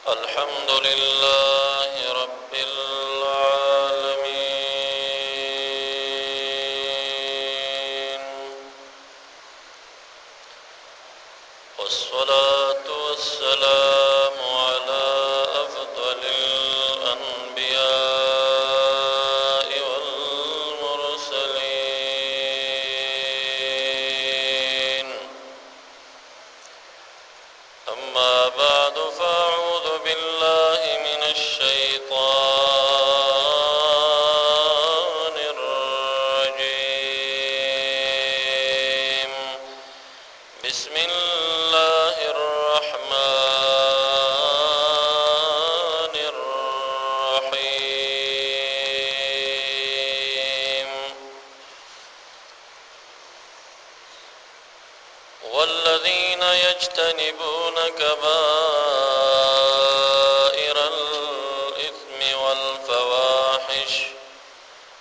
الحمد لله رب العالمين، والصلاة والسلام على أفضل الأنبياء والمرسلين. أما بعد، فأعوذ بالله من الشيطان الرجيم. بسم الله الرحمن الرحيم. والذين يجتنبون كبائر الإثم والفواحش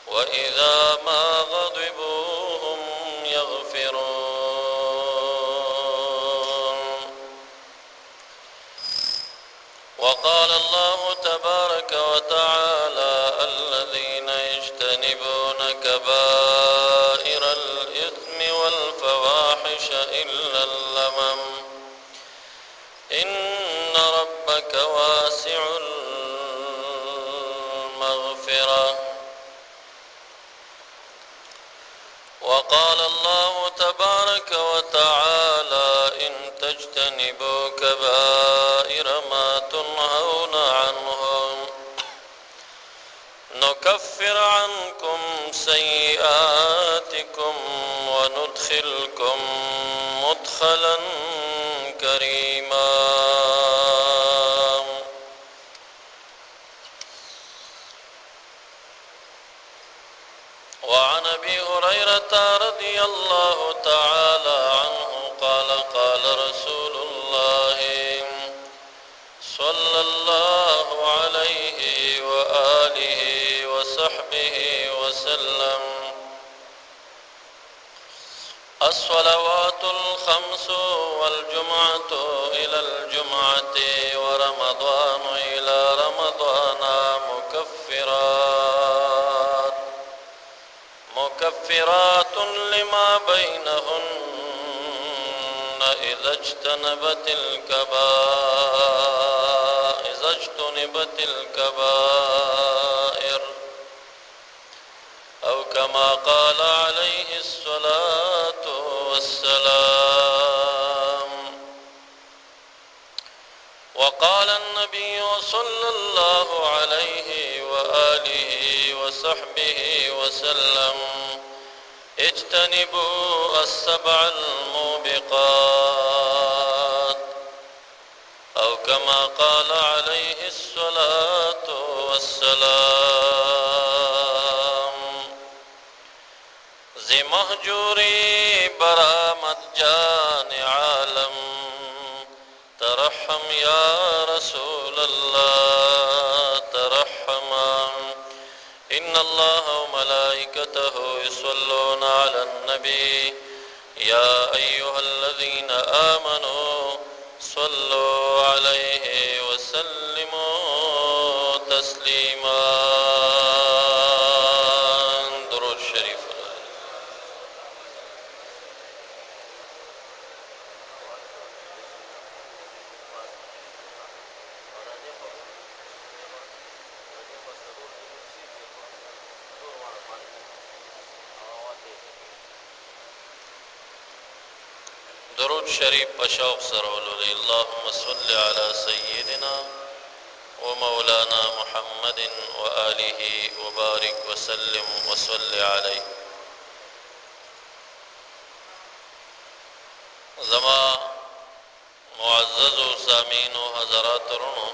وإذا ما غضبوا هم يغفرون. وقال الله تبارك وتعالى: الذين يجتنبون كبائر الإثم والفواحش إلا اللمم إن ربك واسع المغفرة. وقال الله تبارك وتعالى: إن تجتنبوا كبائر ما تنهون عنه نكفر عنكم سيئاتكم وندخلكم مدخلا كريما. وعن أبي هريرة رضي الله تعالى عنه قال: قال رسول الله صلى الله عليه وآله وصحبه وسلم: الصلوات الخمس والجمعة إلى الجمعة ورمضان إلى رمضان مكفرات لما بينهن إذا اجتنبت الكبائر، أو كما قال عليه الصلاة والسلام. وقال النبي صلى الله عليه وآله وصحبه وسلم: اجتنبوا السبع الموبقات، أو كما قال عليه الصلاة والسلام. زی مهجوری برآمد جان عالم، ترحم يا رسول الله ترحما. إن الله وملائكته يصلون على النبي يا أيها الذين آمنوا صلوا عليه وسلموا تسليما. درود شريف. درود شریف پشوق سرولولی. اللهم صل على سيدنا ومولانا محمد وآله وبارك وسلم وصل عليه. زما معزز سامعین و حضرات رونو،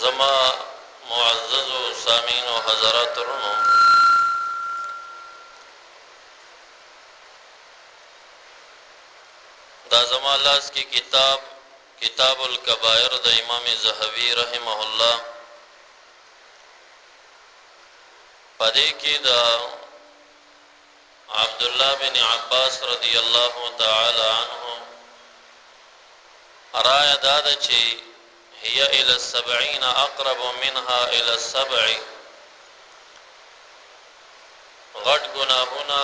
زما معزز سامعین و حضرات ورونو، دا زما لاس کی کتاب الکبائر د امام زهبی رحمه الله پدې کې دا عبد الله بن عباس رضی الله تعالی عنه رائے داده چې هي الى السبعين اقرب منها الى السبع، غټ گناهونه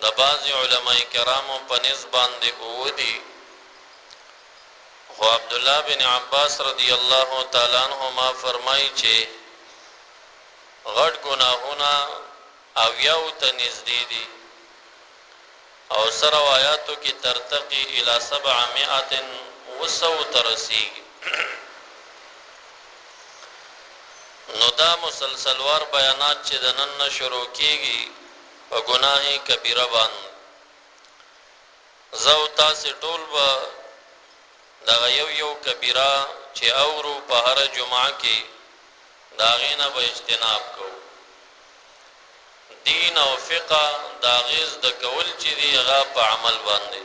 د بعض علماء کرامو په نسبت باندې اودي، خو عبد الله بن عباس رضی الله تعالی عنهما فرمایي چې غټ گناهونه او یو ته نږدې دي او سره روایتو کې ترتقي الى 700 وسو ترسیږي. نو دا مسلسلوار بیانات چې د نن شروع کیږي په ګناه کبیره باندې، زو تاسو ټول به دا یو کبیره چې اورو په هر جمعه کې دا غینه به اجتناب کو. دین او فقه دا غیز د کول چې دی هغه په عمل باندې.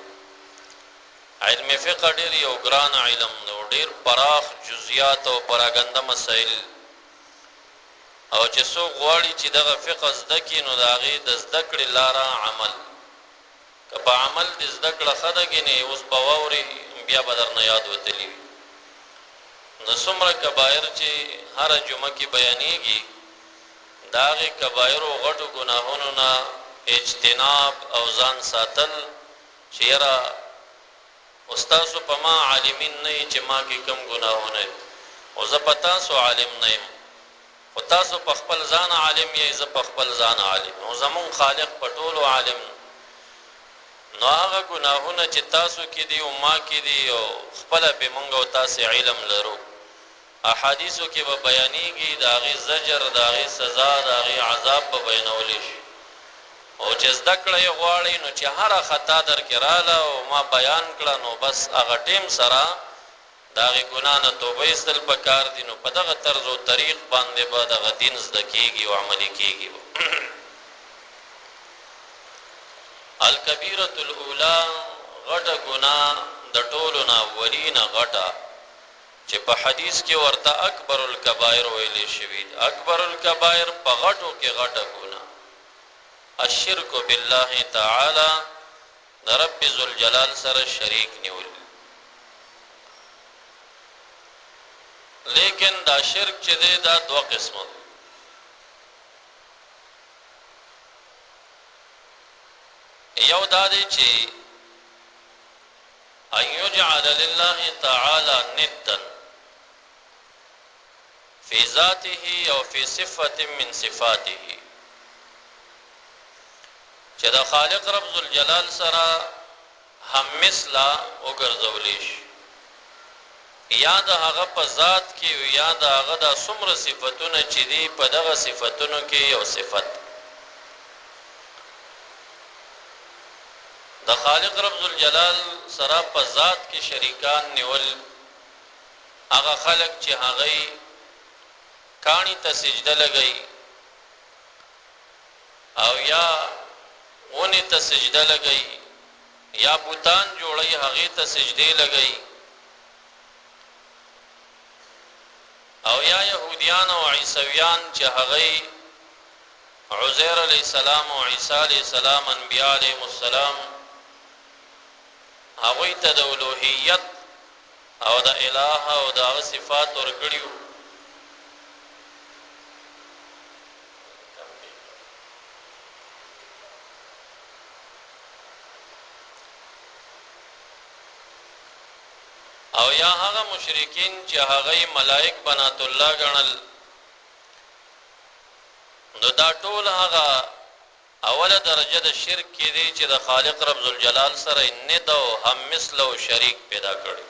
علم فقه ډیر یو ګران علم نو ډیر پراخ جزئیات او پراګنده مسائل، او چې څو غواړي چې دغه فقه زده کړي نو دا غي د زده کړې لاره عمل که په عمل د زده کړه خدای نه اوس په ووري بیا بدر نه یاد وتلی نو څومره کبایر چې هر جمعه کې بیانېږي داغه کبایر او غټو ګناهونو نه اجتناب او ځان ساتل چې یرا استاد په ما عالمین نه چې ما کې کم ګناهونه او زه پتا سو عالم نه یم او تاسو په خپل ځان عالم یې، زه په خپل ځان عالم او زمون خالق په ټولو عالم. نو هغه ګناهونه چې تاسو کې دي او ما کې دي او خپل به مونږ او تاسو علم لرو، احادیثو کې به بیانېږي دا غي زجر، دا غي سزا، دا غي عذاب به بیانول شي. او چې زده کړه یې غواړي نو چې هر خطا درکې رااله او ما بیان کړه نو بس هغه ټیم سره دا غي ګناه نه توبه استل پکار دي. نو په دغه طرز او طریق باندې به دغه دین زده کیږي او عملي کیږي. الکبیرة الاولى غټه ګناه د ټولو نه اولینه غټه چې په حدیث کې ورته اکبر الکبائر ویل شوی. اکبر الکبائر په غټو کې غټه ګناه الشرک بالله تعالی، د رب ذوالجلال سره شریک نیول. لیکن دا شرک چې دی دا دوه قسمه دی. یو دا دی چې ان یجعل لله تعالی ندا فی ذاته او فی صفت من صفاته، چې دا خالق رب ذوالجلال سره هم مثلا وګرځولی شي، یا د هغه په ذات کې یا د هغه د څومره صفاتونه چې دي په دغه صفاتونو کې یو صفت د خالق رب ذوالجلال سره په ذات کې شریکان نیول. هغه خلق چې هغه کانی ته سجده لګي او یا اونې ته سجده لګي یا بوتان جوړي هغه ته سجده لګي او یا يهوديان او عیسویان چې هغه عزیر علیہ السلام او عیسی علیہ السلام انبیاء علیهم السلام هغه ته د الوهیت او د الہ او د صفات ورکړیو. او یا هغه مشرکین چې هغه ملائک بنات الله ګڼل، نو دا ټول هغه اوله درجه د شرک کې دی چې د خالق رب ذوالجلال سره ند او هم مثل او شریک پیدا کړي.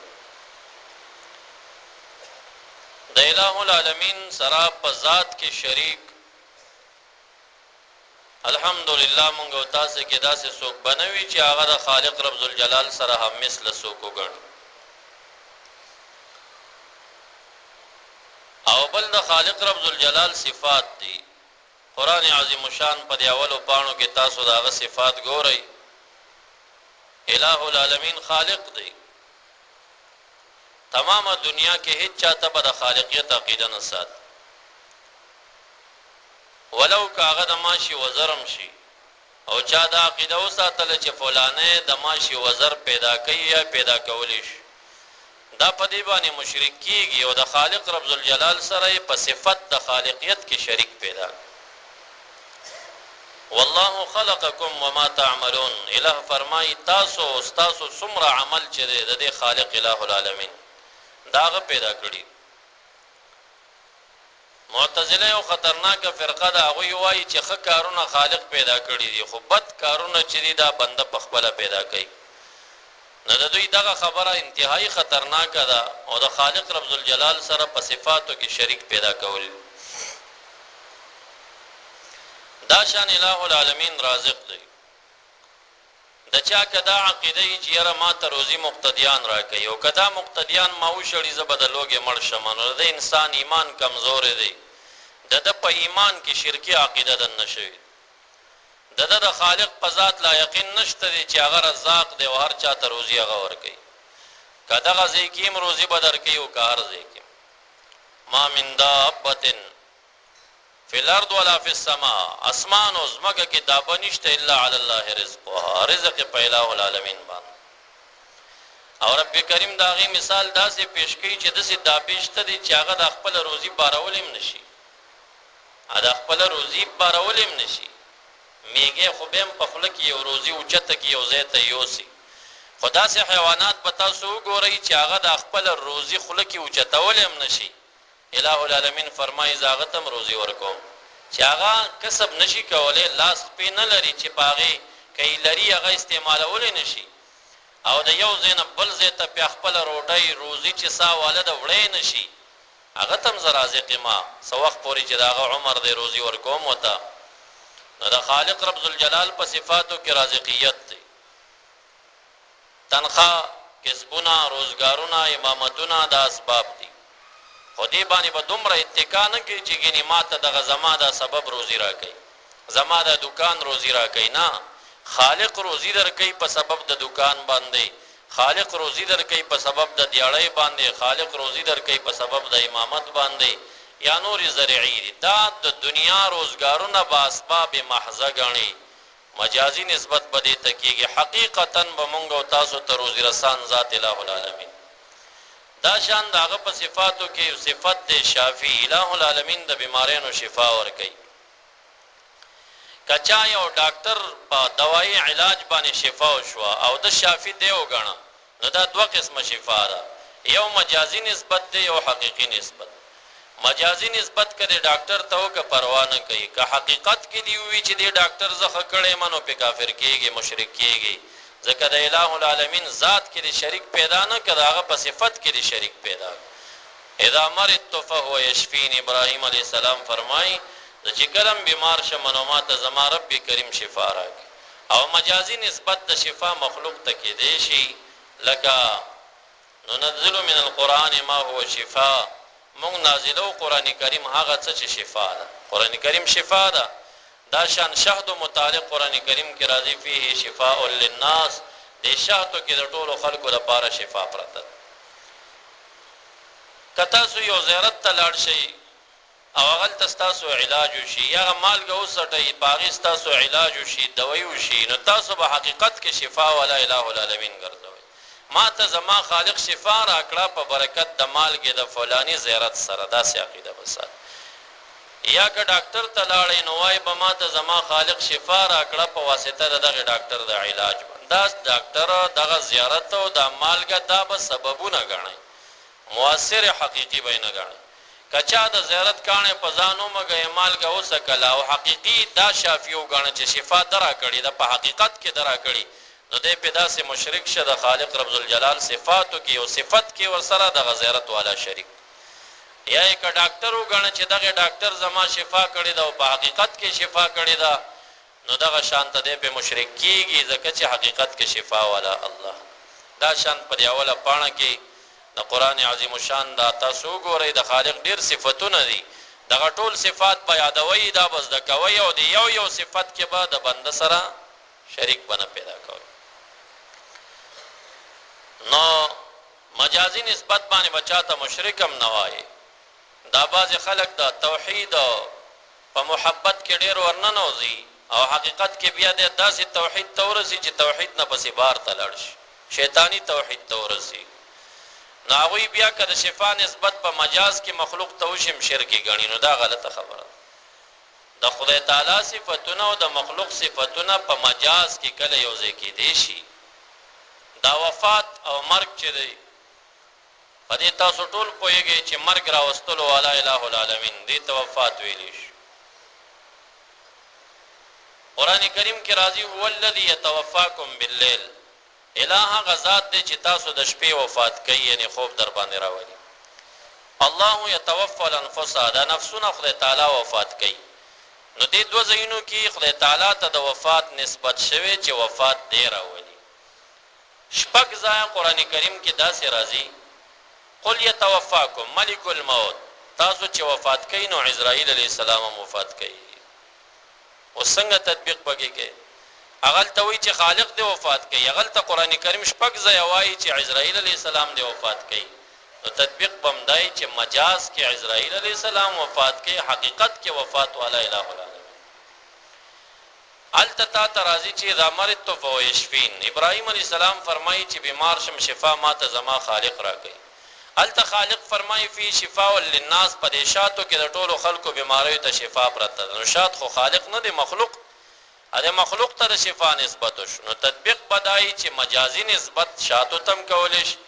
د الہ العالمین سره په ذات کې شریک الحمدلله مونږ او تاسو کې داسې څوک بنوي چې هغه د خالق رب ذوالجلال سره هم مثل څوک وګڼي. بل د خالق رب ذوالجلال صفات دي قران عظیم شان په دی اولو پانو کې تاسو داغه صفات ګورئ الہ العالمین خالق دی تمام دنیا کې هیڅ چاته به د خالقیت عقیده نه سات ولو کاغه د ماشي وزرم شي او چا دا عقیده وساتله چې فلانه د ماشي وزر پیدا کوي یا پیدا کولی شي دا په دی باندې مشرک کیږي او د خالق رب ذوالجلال سره په صفت د خالقیت کې شریک پیدا والله خلقکم وما تعملون الہ فرمای تاسو استاسو څومره عمل چې د دې خالق الہ العالمین داغه پیدا کړی معتزله او خطرناک فرقه دا هغه وایي چې ښه کارونه خالق پیدا کړی دي خو بد کارونه چې دا بنده په خپل پیدا کوي نو د دوی دغه خبره انتهایی خطرناک ده او د خالق رب ذوالجلال سره په صفاتو کې شریک پیدا کول دا شان الہ العالمین رازق دی د چا کدا عقیده چې یاره ما ته روزي مقتدیان راکوي او کدا مقتدیان ما وشړي زه به د لوږې مړ شم نو د انسان ایمان کمزور دی د په ایمان کې شرکی عقیده دننه شوی د خالق په ذات لا یقین نشته دی چې هغه رزاق دی او هر چا ته روزي هغه ورکوي کدا غزي کیم روزي بدر کوي او کار زیکیم ما من دابه فی الارض ولا فی السماء اسمان او زمکه کې دابه نشته الا علی الله رزقها رزق په الہ العالمین باندې او رب کریم داغي مثال داسې پیش کړي چې داسې دابه شته دي چې هغه د خپل روزي بارول هم نشي دا خپل روزي بارول هم نشي میګه خو بهم په خله کې یو روزي اوچته کې یو زیته یوسي خدا سي حیوانات پتا سو ګوري چې هغه د خپل روزي خله کې اوچتول هم نشي الہ العالمین فرمایي زاغتم روزي ورکوم چې هغه کسب نشي کولای لاس په نه لري چې پاغي کای لري هغه استعمالول نشي او د یو زینب بل زیته په خپل روټي روزي چې سا والده وړې نشي هغه تم زرازق ما سوخ پوری چې داغه عمر دی روزي ورکوم وتا نو د خالق رب ذوالجلال په صفاتو کې رازقیت دی تنخوا کسبونه روزګارونه امامتونه د اسباب دي خودی باندې به دومره اتکا نه کوي چې ګینه ماته دغه زما د سبب روزي راکړي زما د دکان روزي راکړي نه خالق روزي درکړي په سبب د دکان باندې خالق روزي درکړي په سبب د دیاړۍ باندې خالق روزي درکړي په سبب د امامت باندې یا نور زرعی دا د دنیا روزګارونه با اسباب محضه غني مجازي نسبت بده تکیږي حقیقتا به مونږ او تاسو ته روزي رسان ذات الہ العالمین دا شان داغه په صفاتو کې صفت د شافی الہ العالمین د بیمارانو شفا ورکړي کچا یو ډاکټر په دوايي علاج باندې شفا وشو او د شافی دی وګڼه نو دا دوه قسمه شفا ده یو مجازي نسبت دی او حقيقي نسبت مجازي نسبت کړي ډاکټر ته او که پروا نه کوي که حقیقت کې دی وی چې دی ډاکټر زخه کړي منو په کافر کېږي مشرک کېږي ځکه د الہ العالمین ذات کې شریک پیدا نه کړه هغه په صفت کې شریک پیدا اذا مرضت فهو يشفين ابراهيم عليه السلام فرمای چې کلم بیمار شمنو ماته زما رب کریم شفا راکړي او مجازي نسبت د شفا مخلوق ته کې دی شي لکه ننزل من القران ما هو شفاء مونږ نازلو قران کریم هغه څه چې شفا ده قران کریم شفا ده دا شان شهد متعلق قران کریم کې راځي فيه شفاء للناس د شهد کې د ټولو خلکو لپاره شفا پرته کتا سو یو زیارت ته لاړ شي او هغه تاسو علاج وشي یا مالګه وسټي باغ تاسو علاج وشي دوايي وشي نو تاسو به حقیقت کې شفا ولا الہ العالمین ګرځوي ما ته زما خالق شفا راکړه په برکت د مالګه د فلانی زیارت سره داسې عقیده وسات یا که ډاکټر ته لاړې نو وای به ما ته زما خالق شفا راکړه په واسطه دغه ډاکټر د علاج دا ډاکټر دغه زیارت او د مالګه دا به سببونه غني مؤثر حقيقي به نه غني کچا د زیارت کانه پزانو مګه مالګه وسکلا او حقيقي دا شافیو غني چې شفا درا کړي د په حقیقت کې درا کړي نو دې پیدا سه مشرک شه د خالق رب ذوالجلال صفاتو کې او صفت کې ورسره د غزیرت والا شریک یا یک ډاکټر وګڼه چې دغه ډاکټر زما شفا کړي دا او په حقیقت کې شفا کړي دا نو دغه شان ته دې په مشرک کېږي ځکه چې حقیقت کې شفا والا الله دا شان پر یاوله پانه کې د قران عظیم شان دا تاسو ګورئ د خالق ډیر صفاتونه دي دغه ټول صفات په یادوي دا بس د کوي او د یو صفت کې به د بنده سره شریک بنه پیدا کوي نو مجازي نسبت باندې بچاته مشرک هم نه وایي دا باز خلق دا توحید په محبت کې ډیر ورننوزي او حقیقت کې بیا د داسې توحید تورسي چې توحید نه پسې بار تلل شي شیطانی توحید تورسي ناوی بیا کده شفا نسبت په مجاز کې مخلوق توشم شرکی غنی نو دا غلطه خبره د خدای تعالی صفاتونه او د مخلوق صفاتونه په مجاز کې کله یو ځای کې دي شي دا وفات او مرګ چې دی په دې تاسو ټول پوهیږئ چې مرګ راوستلو والا الہ العالمین دې ته وفات ویلی شي قران کریم کې راځي هو الذی یتوفاکم باللیل الہ غزاد دې چې تاسو د شپې وفات کوي یعنی خوب در باندې راولي الله یتوفى الانفس دا نفسونه خدای تعالی وفات کوي نو دې دوه ځایونو کې خدای تعالی ته د وفات نسبت شوی چې وفات دی راولي شپږ ځای قران کریم کې داسې راځي قل یتوفاکم ملک الموت تاسو چې وفات کوي نو عزرائیل علیہ السلام وفات کوي او څنګه تطبیق پکې کې اغل ته وی چې خالق دی وفات کوي اغل ته قران کریم شپږ ځای وایي چې عزرائیل علیہ السلام دی وفات کوي نو تطبیق بمدای چې مجاز کې عزرائیل علیہ السلام وفات کوي حقیقت کې وفات والا الہ العالمین التتا ترازی چې اذا مرضت فويشفين ابراهيم عليه السلام فرمایي چې بیمار شم شفا ما ته زما خالق راکړي الته خالق فرمایي فی شفاء للناس پدیشاتو کې د ټولو خلکو بیماریو ته شفا پرته نو شاد خو خالق نه دی مخلوق اده مخلوق ته شفا نسبت شنو تطبیق بدای چې مجازي نسبت شاتو تم کولې شي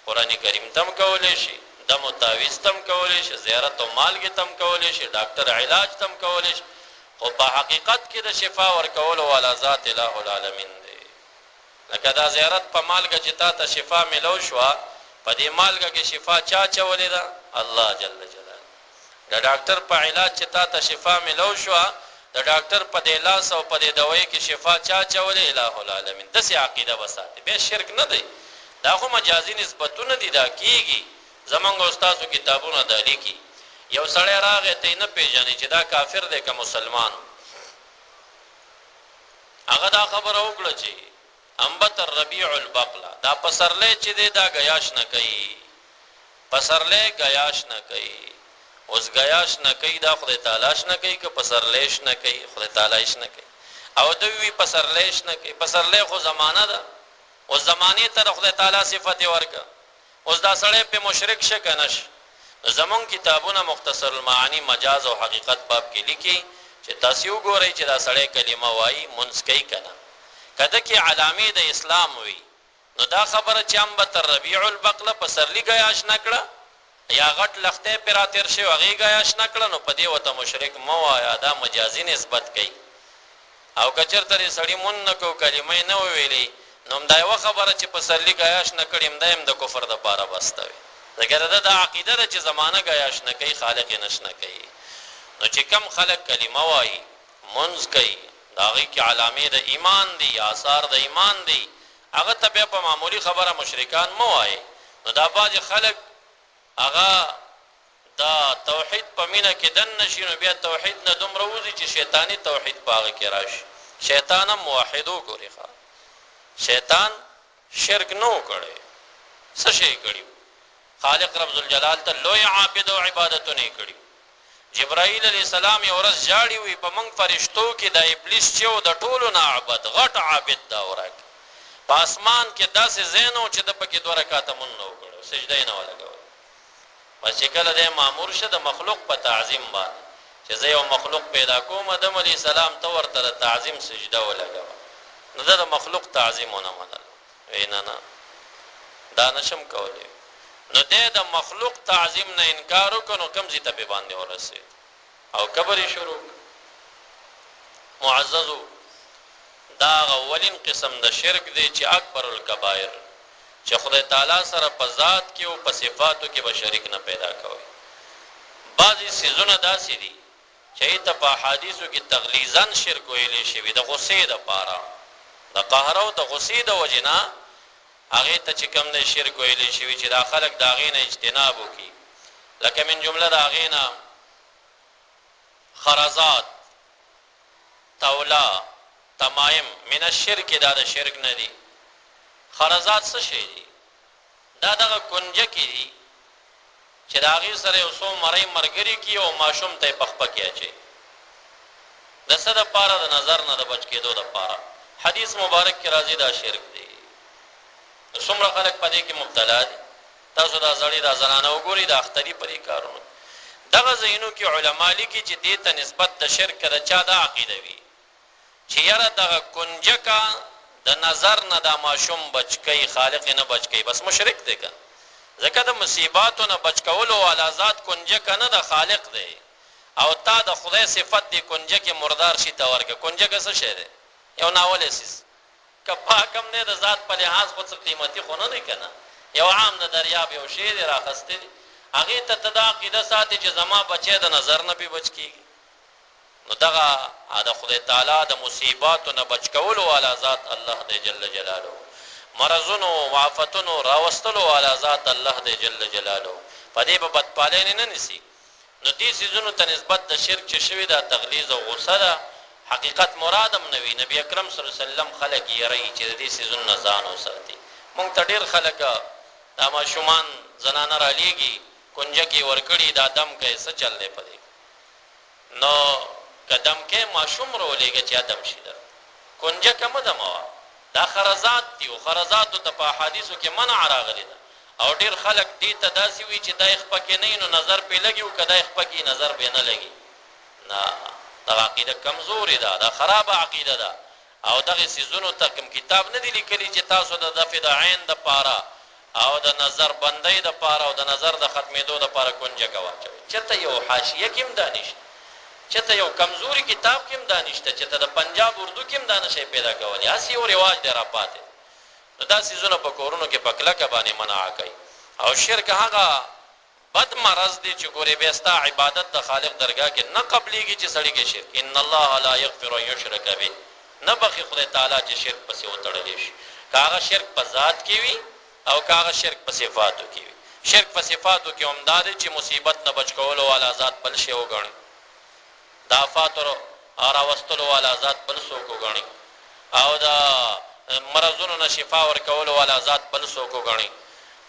قران کریم تم کولې شي د متاویز تم کولې شي زیارت او مالګه تم کولې شي ډاکټر علاج تم کولې شي خو په حقیقت کې د شفا ورکول والا ذات الہ العالمین دی لکه دا زیارت په مالګه چې تا ته شفا ملو شو په دې مالګه کې شفا چا چولې ده الله جل جلاله دا ډاکټر په علاج چې تا ته شفا ملو شو د ډاکټر په دې لاس او په دې دوايي کې شفا چا چولې الہ العالمین د سي عقیده وساته به شرک نه دی دا خو مجازي نسبتونه دي دا کیږي زمونږ استادو کتابونه د لیکي یو سړی راغی ته نه پیژنې چې دا کافر دی که مسلمان هغه دا خبره وکړه چې انبت الربيع البقلا دا پسرلې چې دی دا غیاش نه کوي پسرلې غیاش نه کوي اوس غیاش نه کوي دا خدای تعالیش نه کوي که پسرلیش نه کوي خدای تعالیش نه کوي او دوی پسرلیش نه کوي پسرلې خو زمانہ ده او زمانه ته خدای تعالی صفات ورکا اوس دا سړی په مشرک شک نش زمون کتابونه مختصر المعانی مجاز او حقیقت باب کې لیکي چې تاسو وګورئ چې دا سړی کلمه وایي منسکی کنه کده کې علامه د اسلام وي نو دا خبره چې ام بتر ربيع البقله پسرلی غیاش نکړه یا غټ لخته پراتر شي هغه غیاش نکړه نو پدې وته مشرک مو آیا دا مجازي نسبت کوي او کچرته سړی مون نکو کلمه نه ویلي نو دا یو خبره چې پسرلی غیاش نکړم دایم د کفر د پاره بستوي دغه د عقیده چې زمانہ غیاش نه کوي خالق نشنه کوي نو چې کم خلق کلمه وایي منز کوي داغي کې علامه د ایمان دي آثار د ایمان دي هغه ته په معمولی خبره مشرکان مو وایي نو دا باج خلق هغه دا توحید په مینه کې دن نشینو بیا توحید نه دومره وځي چې شیطانی توحید پاغه کې راشي شیطان موحدو ګوري شیطان شرک نو کړي څه شي کړي خالق رب ذوالجلال ته لوی عابد او عبادت نه کړي جبرائیل علیہ السلام یو ورځ جاړي وي په موږ فرشتو کې د ابلیس چې د ټولو نه عبادت غټ عابد دا ورک په اسمان کې داسې زینو چې د پکې دوه رکعات مون نو کړو سجده نه ولګو پس چې کله د مامور شه د مخلوق په تعظیم باندې چې زه یو مخلوق پیدا کوم آدم علیہ السلام ته ورته تعظیم سجده ولګو نو دا مخلوق تعظیمونه منل وینا نه دا نشم کولای نو د مخلوق تعظیم نه انکار وکړو کم زی ته به باندې ورسید او کبر شروع معززو دا اولین قسم د شرک دی چې اکبر الکبائر چې خدای تعالی سره په ذات کې او په صفاتو کې به شریک نه پیدا کوي بعضی سيزونه داسې دي چې ته په حدیثو کې تغلیظاً شرک ویلې شي د غصې د پاره د قهر او د غصې د وجنا هغه ته چې کوم د شرک ویل شي چې دا خلق دا غینه اجتناب وکي لکه من جمله دا غینه خرزات تولا تمائم من الشرک دا د شرک نه دي خرزات څه شي دي دا دغه کنجه کې دي چې دا غي سره یو څو مړی مرګري کی او ماشوم ته پخپکی اچي د څه د پاره د نظر نه د بچ کېدو د پاره حدیث مبارک کې راځي دا شرک دی څومره خلک پدې کې مبتلا دي تاسو دا زړی دا زنانه وګورئ د اختری پرې کارونه دغه زینو کې علما لیکي چې دې ته نسبت د شرک را چا د عقیده وي چې یاره دغه کنجه کا د نظر نه د ماشوم بچکی خالق نه بچکی بس مشرک دی کنه ځکه د مصیباتو نه بچ کولو والا ذات کنجه کنه د خالق دی او تا د خدای صفت دی کنجه کې مردار شي تا ورکه کنجه څه شی دی یو ناول اساس کپا کم نه د ذات په لحاظ خو څه قیمتي خو نه دی کنه یو عام د دریاب یو شی دی راخسته دی هغه ته تدا عقیده ساتي چې زما بچی د نظر نه به بچ کیږي نو دغه د خدای تعالی د مصیباتو نه بچ کولو والا ذات الله دی جل جلاله مرزونو وعفتونو راوستلو والا ذات الله دی جل جلاله پدې په بدپالین نه نسی نو دې سيزونو ته نسبت د شرک چې شوی دا تغلیظ او غصه ده حقیقت مرادم نوی نبی اکرم صلی الله علیه وسلم خلق یې رہی چې دې سيزونو نه ځان وساتي مونږ ته ډیر خلک دا ماشومان زنانه را لیږي کنجه کې ورکړي دا دم کې څه چل دی پدې نو قدم کې ماشوم رولېږي چې ادم شي دا کنجه کوم دموا دا خرزات دي او خرزات ته په حدیثو کې منع راغلي ده او ډیر خلک دې ته داسي وي چې دا خپل کې نه نو نظر په لګي او کدا خپل کې نظر به نه لګي نه دا عقیده کمزوري ده دا خراب عقیده ده او دغه سيزونو ته کوم کتاب نه دی لیکلی چې تاسو د دفع د عین د پاره او د نظر بندۍ د پاره او د نظر د ختمېدو د پاره کنجه کا واچوي چته یو حاشیه کې دانش چته یو کمزوري کتاب کې دانشته چته د پنجاب اردو کې دانش پیدا کولی اسی یو رواج دی را پاتې نو دا سيزونه په کورونو کې پکله کا باندې منع کوي او شرک هغه بد مرض دی چې ګوري بیستا عبادت د خالق درگاه کې نه قبليږي چې سړی کې شرک ان الله لا یغفر ان یشرک به نه بخي خدای تعالی چې شرک پسې وتړلی شي کاغه شرک په ذات کې وي او کاغه شرک په صفاتو کې وي شرک په صفاتو کې همدار چې مصیبت نه بچ کولو والا ذات بل شی وګڼي دا فاتر اور واستلو والا ذات بل څوک وګڼي او دا مرزونو نه شفا ور کولو والا ذات بل څوک وګڼي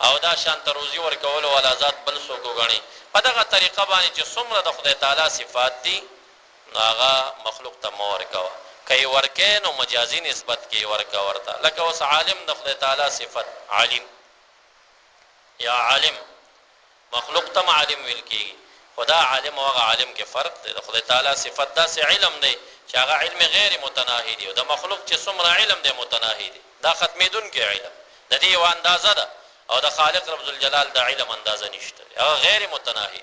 او دا شانت روزي ور کولو والا ذات بل څوک وګڼي په دغه طریقه باندې چې څومره د خدای تعالی صفات دي هغه مخلوق ته مور کوي کای ورکه نو مجازي نسبت کې ورکا ورته لکه اوس عالم د خدای تعالی صفت عالم یا عالم مخلوق ته عالم ویل کی خدا عالم او عالم کې فرق دی د خدای تعالی صفت دا سه علم دی چې هغه علم غیر متناهي دی او د مخلوق چې څومره علم دی متناهي دی دا ختمیدون کې علم د دې یو اندازه ده او د خالق رب الجلال د علم اندازه نشته هغه غیر متناهي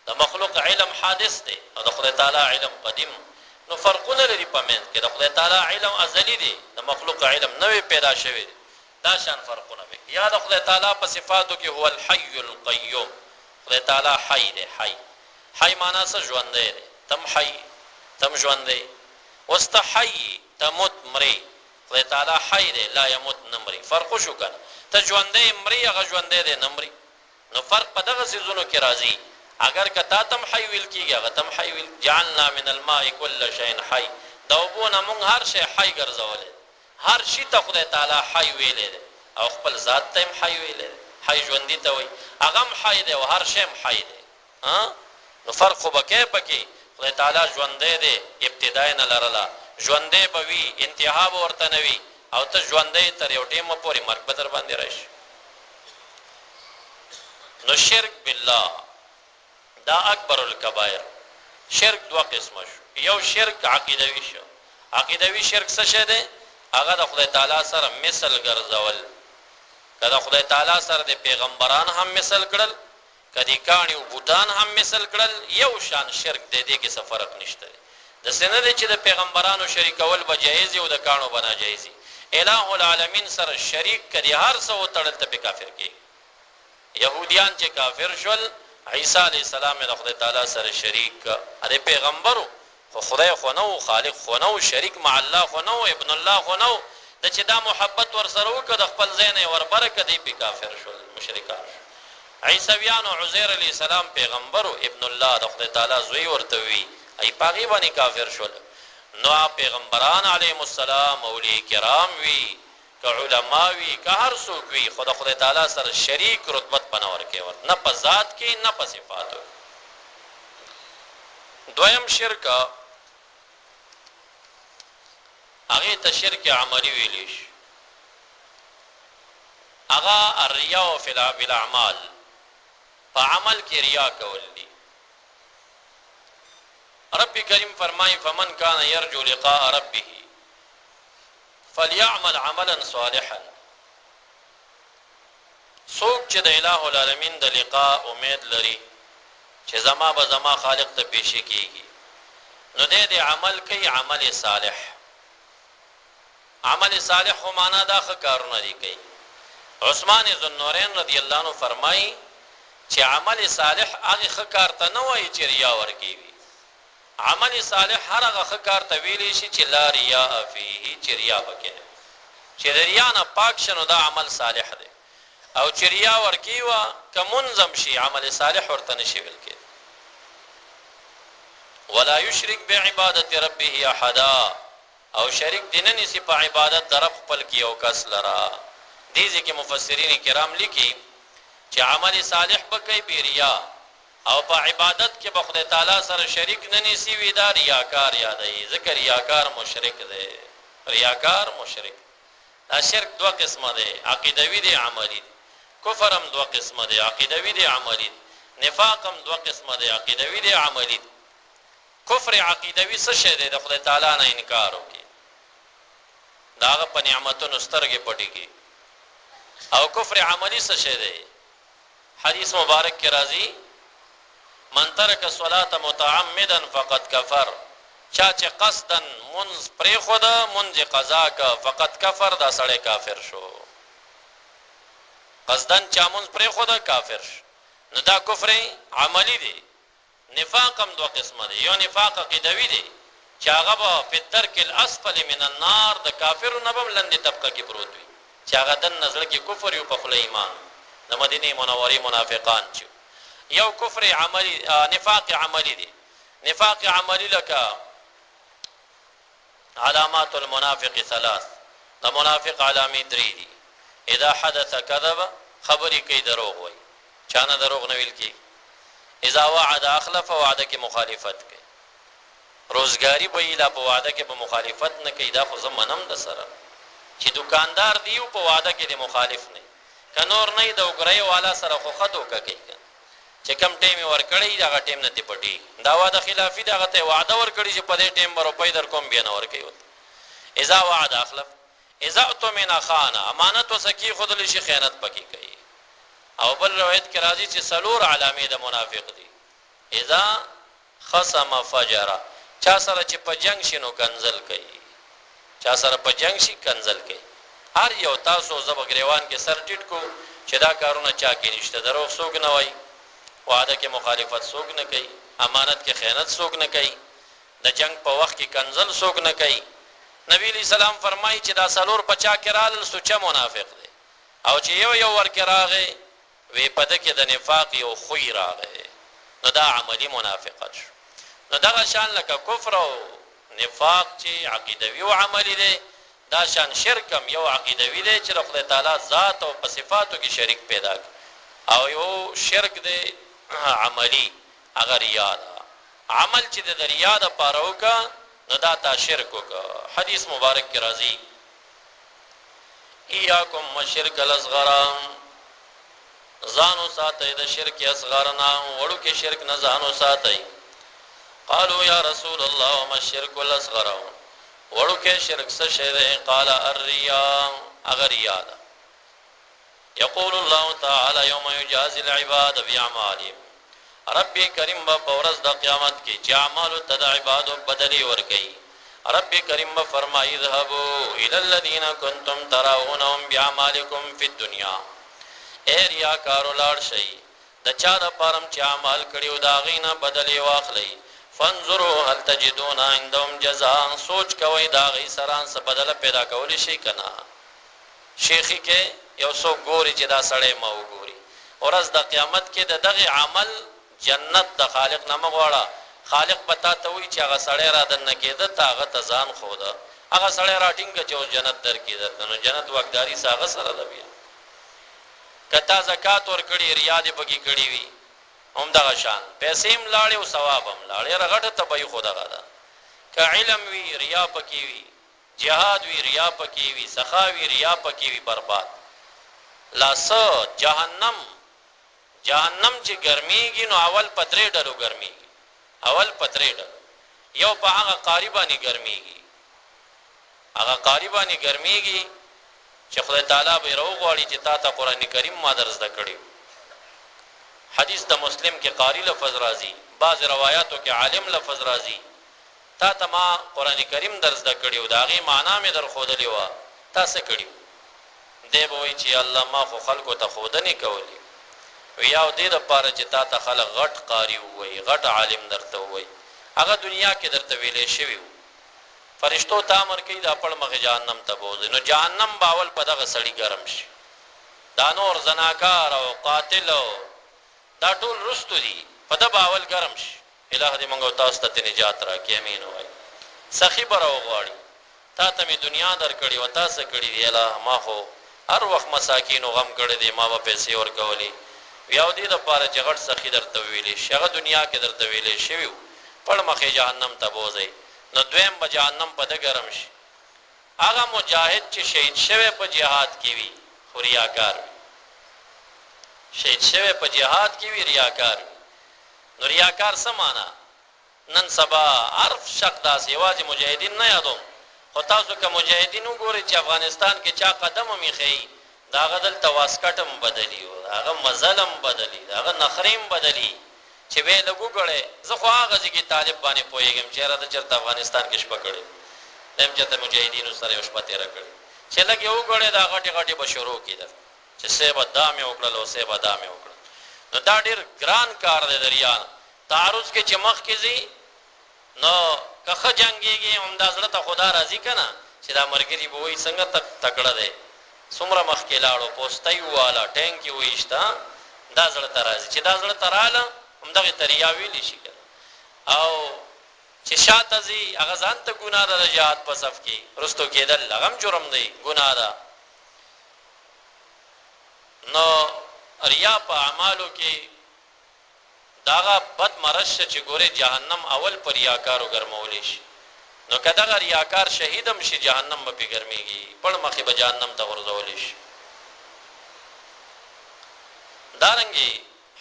د مخلوق علم حادث دی او د خدای تعالی علم قدیم نو فرقونه لري په من کې د خدای تعالی علم ازلی دی د مخلوق علم نوې پیدا شوی دی دا شان فرقونه به یا د خدای تعالی په صفاتو کې هو الحي القيوم خدای تعالی حي دی حي معنا څه ژوند دی تم حي تم ژوند دی واستحي تموت مري خدای تعالی حي دی لا يموت نمري فرق شو کنه ته ژوند دی مري هغه ژوند دی نمري نو فرق په دغه سيزونو کې راځي اگر کتا تم حي ویل کیږي هغه تم حي ویل جعلنا من الماء كل شيء حي دوبونه مونږ هر شی حي ګرځولې هر شي ته خدای تعالی حي ویلې او خپل ذات ته حي ویلې حي ژوند دي ته وي هغه حي دی او هر شی حي دی ها نو فرق وبکې پکې خدای تعالی ژوند دی ابتداء نه لرلا ژوند دی بوي انتها ورته نوي او ته ژوند دی تر یو ټیم پورې مرګ بدر باندې راشي نو شرک بالله دا اکبر الکبائر شرک دو قسمه شو یو شرک عقیدوي شو عقیدوي شرک څه شه ده هغه د خدای تعالی سره مثل ګرځول کله خدای تعالی سره د پیغمبران هم مثل کړل کدی کانی او بوتان هم مثل کړل یو شان شرک دی دې کې څه فرق نشته د سینه چې د پیغمبرانو شریکول به جایز او د کانو بنا جایز الہ العالمین سره شریک کړي هر څه وتړل ته کافر کی يهوديان چې کافر شول عیسی علیہ السلام د خدای تعالی سره شریک اره پیغمبرو خو خدای خو نو خالق خو نو شریک مع الله خو نو ابن الله خو نو د چې دا محبت ور سره وکړه د خپل ځای نه وربره کدی په کافر شول مشرکان. عیسویان او عزیر علی السلام پیغمبر ابن الله د خدای تعالی زوی ورته وی ای پاغي باندې کافر شول. نو پیغمبران علیهم السلام اولیاء کرام وی که علما وی که هر څوک وی خدای تعالی سره شریک رتبت بنور کې ور نه په ذات کې نه په صفاتو. دویم شرک هغه ته شرک عملی ویل شي. هغه الریا فی الاعمال په عمل کې ریا کول دي. رب کریم فرمای فمن کان یرجو لقاء ربه فليعمل عملا صالحا. څوک چې د الٰه العالمین د لقاء امید لري چې زما به زما خالق ته پیش کیږي نو دې عمل کوي عمل صالح. عمل صالح خو معنا دا ښه کارونه دي کوي. عثمان ذوالنورین رضی الله عنه فرمایي چې عمل صالح هغه ښه کار ته نه وایي چې ریا ورکوي. عمل صالح هر هغه ښه کار ته ویلی شي چې لا ریا فیه چې ریا پکې نه چې د ریا نه پاک شنو دا عمل صالح دی. او چې ریا ورکیوا که منظم شي عمل صالح ورته نشي ویل کېدی. ولا یشرک بعبادت ربه احدا او شریک دین نسی په عبادت در رب خپل کې او کس لرا. دې ځکه مفسرین کرام لیکي چې عمل صالح بکې بیریا او په عبادت کې به خدای تعالی سره شریک نه نسی وی دا ریاکار یادای. ذکر ریاکار مشرک دی. ریاکار مشرک دا شرک دوه قسمه دی عقیدوی دی عملی دی. کفر هم دوه قسمه دی عقیدوی دی عملی دی. نفاق هم دوه قسمه دی عقیدوی دی عملی دی. کفر عقیدوی څه شی دی د خدای تعالی نه انکار وکي داغه په نعمتونو سترګې پټي کی. او کفر عملی څه شی دی؟ حدیث مبارک کې راځي من ترک الصلاة متعمدا فقد کفر. چا چې قصدا منز پرې خود منز قضا کا فقد کفر دا سړی کافر شو. قصدا چا منز پرې خود کافر شو. نو دا کفر عملی دی. نفاق هم دو قسمه دی. یو نفاق عقیدوی دی چې هغه به په ترک الاسفل من النار د کافر نه بم لندې طبقه کې پروت وي چې هغه د نظر کې کفر یو په خله ایمان د مدینه منورې منافقان چې یو کفر عملی نفاق عملی دی. نفاق عملی لکه علامات المنافق ثلاث. د منافق علامې درې دي. اذا حدث كذب خبري کوي دروغ وایي چانه دروغ نه ویل کی. اذا وعد اخلف وعده کې مخالفت کوي. روزګاری به اله په وعده کې به مخالفت نه کوي. دا خو زمونم د سره چې دکاندار دیو په وعده کې د مخالف نه کنور نه د وګړی والا سره خو خدو کوي چې کم ټیم ورکړی دا ټیم نه دی پټي. دا وعده خلافی دا غته وعده ورکړي چې په دې ټیم به روپۍ در کوم بیا نه ورکوي. اذا وعد اخلف اذا اؤتمن خان امانت وسکی خود لشي خیانت پکې کوي. او بل روایت کې راځي چې سلور علامې د منافق دي. اذا خصم فجر چا سره چې په جنگ شنو کنزل کوي. چا سره په جنگ شي کنزل کوي. هر یو تاسو زبګریوان کې سر ټیټ کو چې دا کارونه چا کې نشته. دروغ څوک نه وایي. وعده کې مخالفت څوک نه کوي. امانت کې خیانت څوک نه کوي. د جنگ په وخت کې کنزل څوک نه کوي. نبی علیہ السلام فرمایي چې دا سلور پچا کرال سوچا منافق دی. او چې یو ورکه راغی وی پد کې د نفاق یو خوې راغی نو دا عملی منافقت شو. نو دا شان لکه کفر او نفاق چې عقیدوي او عملی دی دا شان شرکم یو عقیدوي دی چې خدای تعالی ذات او په صفاتو کې شریک پیدا کړ. او یو شرک دی عملی اگر یاد عمل چې د ریا د پاره وکا نو دا تا شرک وکا. حدیث مبارک کې راځي ایاکم وشرک الاصغر زانو ساتي د شرک اصغر نه وړو کې شرک نه زانو ساتي. قالوا یا رسول الله وما الشرك الاصغر وړو کې شرک څه شی دی؟ قال الرياء اگر یاد. یقول الله تعالی یوم یجازی العباد باعمالهم. رب کریم په ورځ د قیامت کې چې اعمال تد عبادو بدلی ورکي. رب کریم فرمایي ذهبوا الى الذين كنتم ترونهم باعمالكم في الدنيا. اے ریاکارو لاړ شئ د چا د پرم چې اعمال کړیو دا غینه بدلی واخلئ. فانظروا هل تجدون عندهم جزاء، سوچ کوي دا غي سران څه بدله پیدا کولی شي کنه. شیخی کې یو څو ګوري چې دا سړی ما وګوري، ورځ د قیامت کې د دغه عمل جنت د خالق نه مغواړه. خالق پتا ته وی چې هغه سړی را دنه کېده تا هغه تزان خو ده، هغه سړی راټینګ چې جنت درکې درته، نو جنت واکداری ساغه سره ده. بیا کتا زکات ور کړی ریا دې پکې کړی وي هم دغه شان، پیسې هم لاړې او ثواب هم لاړې، رغټه تبي خدا غدا. که علم وی ریا پکې وي، جهاد وی ریا پکې وي، سخا وی ریا پکې وي، برباد. لاسه جهنم چې ګرميږي نو اول پترې ډلو ګرميږي، اول پترې ډلو یو په هغه قاریبانی ګرميږي، هغه قاریبانی ګرميږي چې خدای تعالی به رو غواړي چې تا ته قران کریم ما درس دکړي. حدیث د مسلم کې قاری لفظ راځي، بعض روایتو کې عالم لفظ راځي. تا ته ما قران کریم درس دکړي، داغي معنا مې در خودلې و، تاسو کړي دی به وي چې الله ما خو خلکو ته خودنی کولی ویاو دې د پاره چې تا ته خلک غټ قاری وي، غټ عالم درته وي، هغه دنیا کې درته ویلې شوی فرشتو ته امر کوي دا پړ مغه جهنم ته بوځي، نو جهنم باول په دغه سړی ګرم شي. دا نور زناکار او قاتل دا ټول رستو دي په د باول ګرم شي. الہ دې موږ تاسو ته نجات راکړي، امين وای. سخی برو غواړي تا ته می دنیا درکړي و تاسو کړي دی، الہ ما خو هر وخت مساکین او غم کړي دي، ما به پیسې ور کولې بیا دې د پاره چې غټ سخی درته ویلې شغه دنیا کې درته ویلې شوی پړ مخه جهنم ته بوځي، نو دویم به جهنم په د ګرم شي. هغه مجاهد چې شهید شوی په جهاد کې وي خو ریاکار وي، شهید شوی په جهاد کې وي ریاکار وي. نو ریاکار څه معنا؟ نن سبا عرف شق داس یوازې مجاهدین نه یادوم، خو تاسو که مجاهدین وګورئ چې افغانستان کې چا قدم میخی دا غدل تواسکټم بدلی او هغه مظلم بدلی، هغه نخریم بدلی چې به لګو غړې. زه خو هغه ځکه طالب باندې پويګم چې را د چرته افغانستان کې شپه کړي دم چې مجاهدینو سره شپه تیر کړي چې لګي وګړې دا غټي غټي به شروع کیده چې سیبه دامه وکړل او سیبه دامه وکړل. نو دا ډیر ګران کار دی دریا تعرض کې چې مخ کې زی نو کخه جنگيږي همدازله ته خدا راضي کنه چې دا مرګري به وای څنګه تکړه دی څومره مخ کې لاړو پوسټي والا ټینکی وېشتا دا زړه ترازي چې دا زړه تراله همدغه تریا ویلی شي او چې شاته زی هغه ځان ته ګناه ده جهاد په صف کې رستو کېدل هغه جرم دی ګناه ده. نو ریا په اعمالو کې داغه بد مرش چې ګوره جهنم اول پر ریاکارو ګرمولې شي، نو کدا ریاکار شهیدم شي جهنم به ګرميږي پړ مخې به جهنم ته ورځولې شي. دارنګي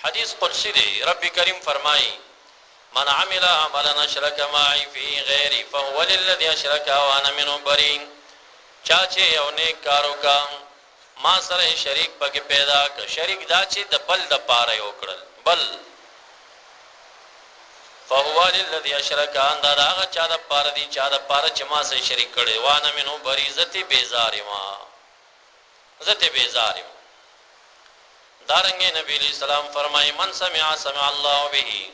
حدیث قدسی دی، رب کریم فرمایي من عمل عملا اشرك معي في غيري فهو للذي اشرك وانا منه بريء. چا چې یو نیک کارو کا ما سره شریک پکې پیدا ک شریک دا چې د بل د پاره یو کړل بل فهو للذي اشرك ان دا هغه چا د پاره دي چا د پاره چې ما سره شریک کړي وانا منه بريء ذتی بیزار ما ذتی بیزار. دارنګه نبی علیہ السلام فرمایي من سمع الله به،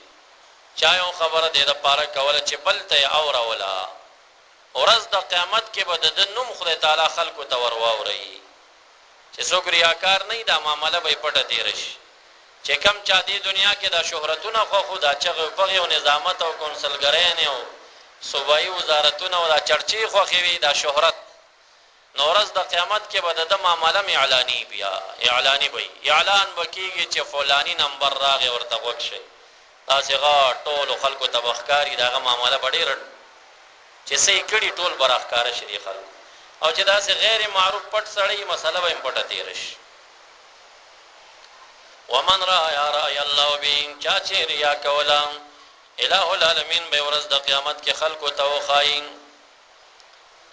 چا یو خبره دې د پاره کوله چې بل ته اور ولا ورځ د قیامت کې به د نوم خدای تعالی خلکو ته ورواوري چې څوک ریاکار نه دا معاملې به پټه دی رشي چې کم چا دې دنیا کې دا شهرتونه خو خدا چغه په یو نظامت او کونسلګرین او صوبایي وزارتونه او دا چرچی خو خوي دا شهرت نورز د قیامت کې به د معاملې اعلاني بیا اعلاني وي اعلان وکيږي چې فلاني نمبر راغی ورته وښي تاسو غا ټول خلکو تبخکاری داغه معاملې ډېر چې سې کړي ټول برخکار شي خلک او چې دا سه غیر معروف پټ سړی مسله به پټه تیرش. ومن را یا الله بین چا چې ریا کولا الہ العالمین به ورځ د قیامت کې خلکو ته وخاین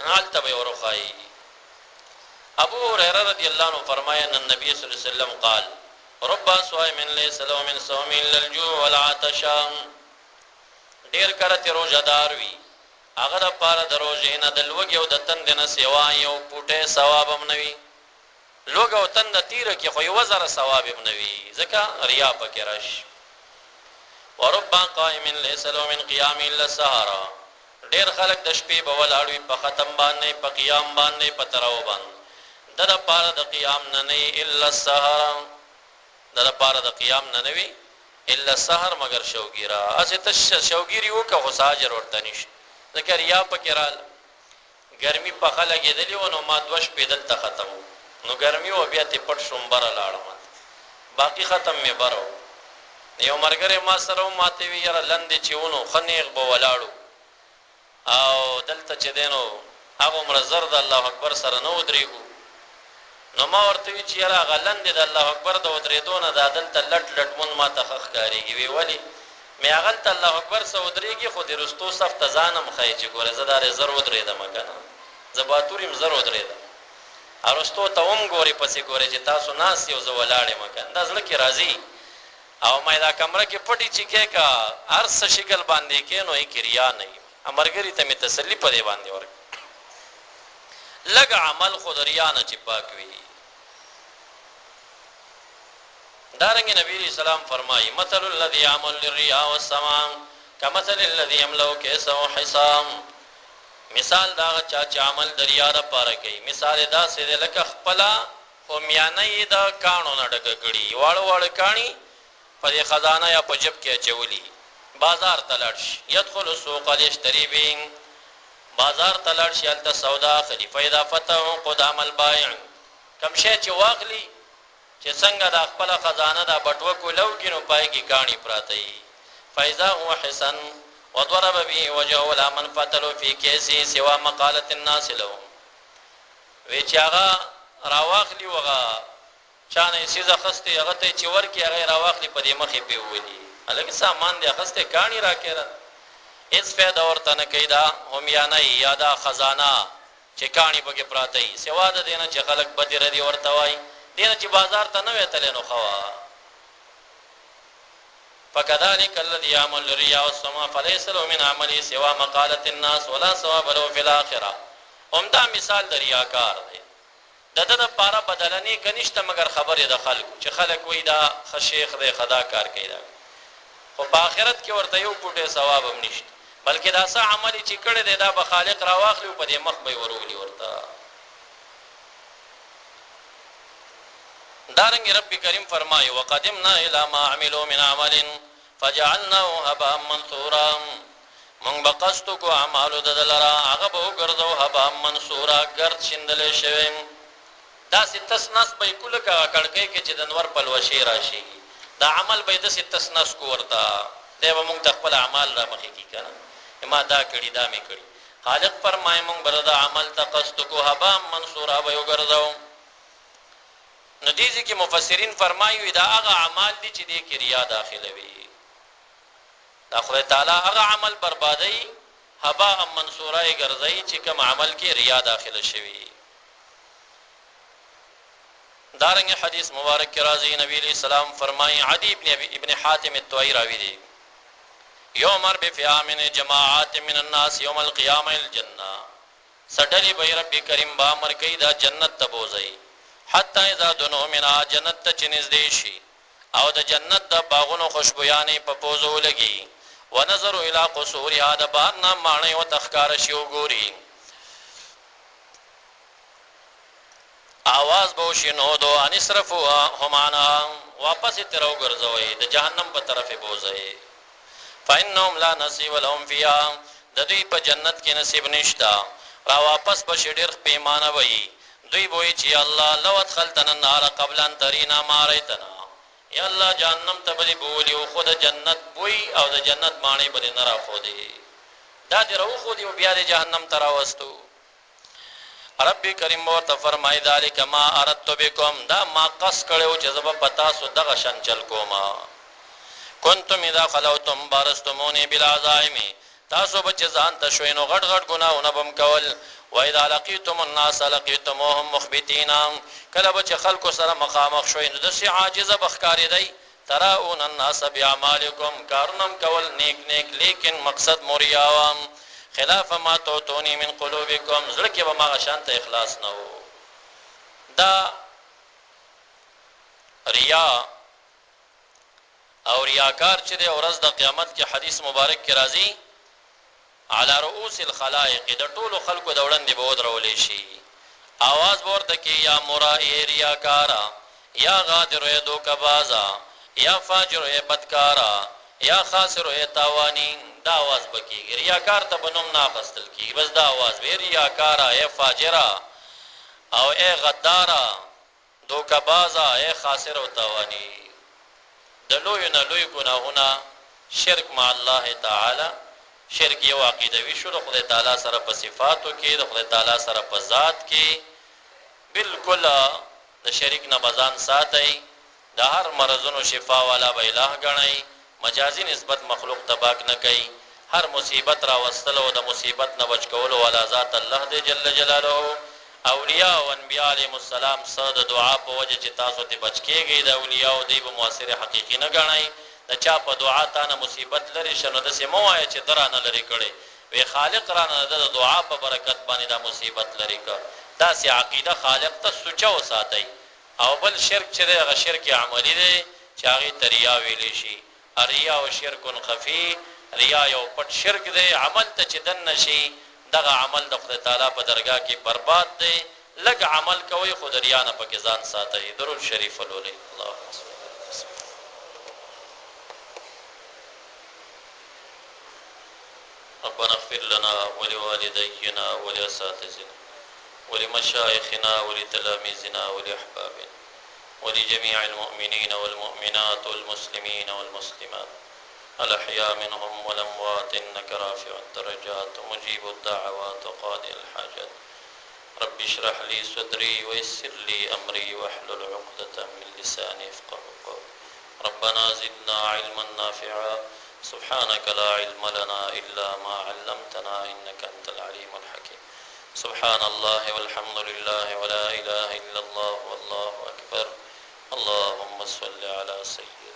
حالت به ورخای. ابو هريره رضی الله عنه فرمایا ان النبي صلی الله علیه وسلم قال رب صائم ليس له من صوم الا الجوع والعطش. ډیر کرته روزدار وی هغه د پاره د روزې نه د لوګي او د تند نه سیوا یو پټه ثواب هم نوي لوګ او تند تیر کې خو یو زره ثواب هم نوي ځکه ریا پکې راشي. ورب قائم ليس له من قيام الا السهر ډیر خلک د شپې په ولاړوي په ختم باندې په قیام باندې په تراو باندې د لپاره د قیام نه نه الا السهر د لپاره د قیام نه نه وي الا السهر مگر شوګیرا اسه ته شوګیری وکه خو ساجر ورته نشي ذکر یا پکرال ګرمي په خلګې دلی ونه ما دوش پیدل ته ختم نو ګرمي او بیا ته پټ شومبر لاړم باقی ختم می برو یو مرګره ما سره ماته وی یاره لندې چېونو خنیغ به ولاړو او دلته چې دینو هغه عمر زرد الله اکبر سره نو درېګو نو ما ورته وی چې یاره غلندې د الله اکبر د ودرېدونه د دلته لټ لټ مون ما ته خخ کاریږي وی ولی مې هغه ته الله اکبر سره ودرېږي خو د رستو صف ته ځانم خای چې ګوره زدار زر ودرېدم کنه زباتوریم زر ودرېدم ارستو ته هم ګوري پسې ګوري چې تاسو ناس یو زولاړې مکان دا ځل کې راځي او مې دا کمره کې پټي چې کې کا هر څه شکل باندې کې نو یې کریا نه امرګری ته می تسلی پدې باندې ورک لګ عمل خدریا نه چې پاک وي دارنګ نبی اسلام فرمایي مثل الذي يعمل للرياء والسماع كمثل الذي يملأ كيسه حسام مثال دا چا چې عمل دریا را پاره کوي مثال دا سید لکه خپلا او میانې دا کانو نه ډک کړي واړو واړو کانی په خزانه یا په جب کې چولی بازار تلړش يدخل السوق ليشتري به بازار تلړش یلته سودا خلی فیدا فتح قدام البائع کم شي چې واغلی چې څنګه د خپل خزانه دا بټو کو لو کینو پای کی کانی پراتی فیضا هو حسن وضرب به وجهه لا من فتلوا في كيسه سوا مقاله الناس له وی چې هغه راواخلی وغه چانه سیزه خسته هغه ته چې ورکی هغه راواخلی په دې مخې په ویلي الګ سامان دې خسته کانی راکړه اس فائدہ ورته نه کیدا هم یا نه یادا خزانه چې کانی بګه پراتی سوا د دینه چې خلق بدر دی ورته وای دینه چې بازار ته نه وېتل نو خوا فكذلك الذي يعمل الرياء والسماع فليس له من عمله سوى مقالة الناس ولا ثواب له في الآخرة همدا مثال د ریاکار دی دته د پاره بدلنی کنيشته مگر خبره د خلکو چې خلک وې دا خشیخ دی خدا کار کوي دا خو په آخرت کې ورته یو پټه ثواب هم نشته بلکې دا څه عمل چې کړه دی دا به خالق را واخلي په دې مخ به ورولي ورته دارنګ رب کریم فرمایي وقدمنا الى ما عملوا من عمل فجعلناه هباء منثورا من بقستو کو اعمال دلرا هغه به ګرځو هباء منثورا ګرد شندل شوی دا ستسنس به کله کا کړکې کې چې د انور پلوشي راشي دا عمل به د ستسنس کو ورتا دیو موږ خپل اعمال را مخې کی کنه ما دا کړي دا مې کړي خالق فرمای موږ بردا عمل تقستو کو هباء منثورا به ګرځو ندیزی کې مفسرین فرمایي دا هغه اعمال دي چې د کریا داخله وي دا خدای تعالی هغه عمل بربادي هباء منصوره ګرځي چې کوم عمل کې ریا داخله شوی دارنګ حدیث مبارک کې راځي نبی علیہ السلام فرمایي عدی ابن حاتم الطوئی راوی دی یومر بفیامن جماعات من الناس یوم القیامه الجنه سټلی به رب کریم با امر کوي دا جنت تبوزي حتی اذا دنو منا جنت ته چنځ شي او د جنت د باغونو خوشبويانې په پوزو لګي ونظر الى قصورها د بار نه مانې او تخکار شي وګوري आवाज به شنو دو انصرفوا همانا واپس ترو ګرځوي د جهنم په طرفه بوزي فإنهم لا نصيب لهم فيها د دوی په جنت کې نصیب نشتا را واپس به شډیر پیمانه وي دوی بوئی چی الله لو ادخلتنا النار قبل ان ترینا ماریتنا یا الله جهنم ته بلی بولی او خود جنت بوئی او د جنت معنی بلی نرا خودی دا دی رو خودی او بیا د جهنم ترا وستو رب کریم ورته فرمای ذالک ما اردت بكم دا ما قص کړو چې زب پتا سو دغه شن چل کوما کنتم اذا خلوتم بارستمونی بالعزائم تاسو بچ ځان ته شوینو غټ غټ ګناونه بم کول واذا لقيتم الناس لقيتموهم مخبتين کله بچ خلکو سره مخامخ شوي نو د سي عاجزه بخکاری دی تراون الناس باعمالكم کارنم کول نیک نیک لیکن مقصد مریاوام خلاف ما توتونی من قلوبکم زړه کې به ما شانت اخلاص نه وو دا ریا او ریاکار چې د ورځ د قیامت کې حدیث مبارک کې راځي علی رؤوس الخلائق د ټولو خلکو د وړاندې به ودرولې شي आवाज ورته کې یا مرائي ریاکارا یا غادر دوکبازا یا فاجر بدکارا یا خاسر تاوانی دا आवाज بکی ریاکار ته بنوم نه غستل کی بس دا आवाज وی ریاکارا اے فاجرا او اے غدارا دوکبازا اے خاسر او تاوانی د لوی نه لوی ګناهونه شرک مع الله تعالی شرک یو عقیدوي شو د خدای تعالی سره په صفاتو کې د خدای تعالی سره په ذات کې بالکل د شریک نه بزان ساتي د هر مرزونو شفا والا به الہ غنئ مجازي نسبت مخلوق تباک نه کوي هر مصیبت را وستلو د مصیبت نه بچ کولو والا ذات الله دې جل جلاله اولیاء او انبیاء علیهم السلام صد دعا په وجه چې تاسو ته بچ کېږي د اولیاء او دی به موثر حقيقي نه غنئ د چا په دعا تانه مصیبت لري شنو د سمو وای چې درانه لري کړي وی خالق رانه د دعا په برکت باندې د مصیبت لري کا دا سي عقیده خالق ته سوچو ساتي او بل شرک چې د شرک عملی دی چې هغه تریا ویل شي ریا او شرک خفی ریا یو پټ شرک دی عمل ته چې دن نشي دغه عمل د خدای تعالی په درگاه کې برباد دی لګ عمل کوي خود ریا نه پکې ځان ساتي درود شریف ولولي الله ربنا اغفر لنا ولوالدينا ولأساتذتنا ولمشايخنا ولتلاميذنا ولأحبابنا ولجميع المؤمنين والمؤمنات والمسلمين والمسلمات الأحياء منهم والأموات إنك رافع الدرجات ومجيب الدعوات وقاضي الحاجات رب اشرح لي صدري ويسر لي أمري واحلل عقدة من لساني يفقهوا قولي ربنا زدنا علما نافعا سبحانك لا علم لنا إلا ما علمتنا إنك أنت العليم الحكيم سبحان الله والحمد لله ولا إله إلا الله والله أكبر اللهم صل على سيدنا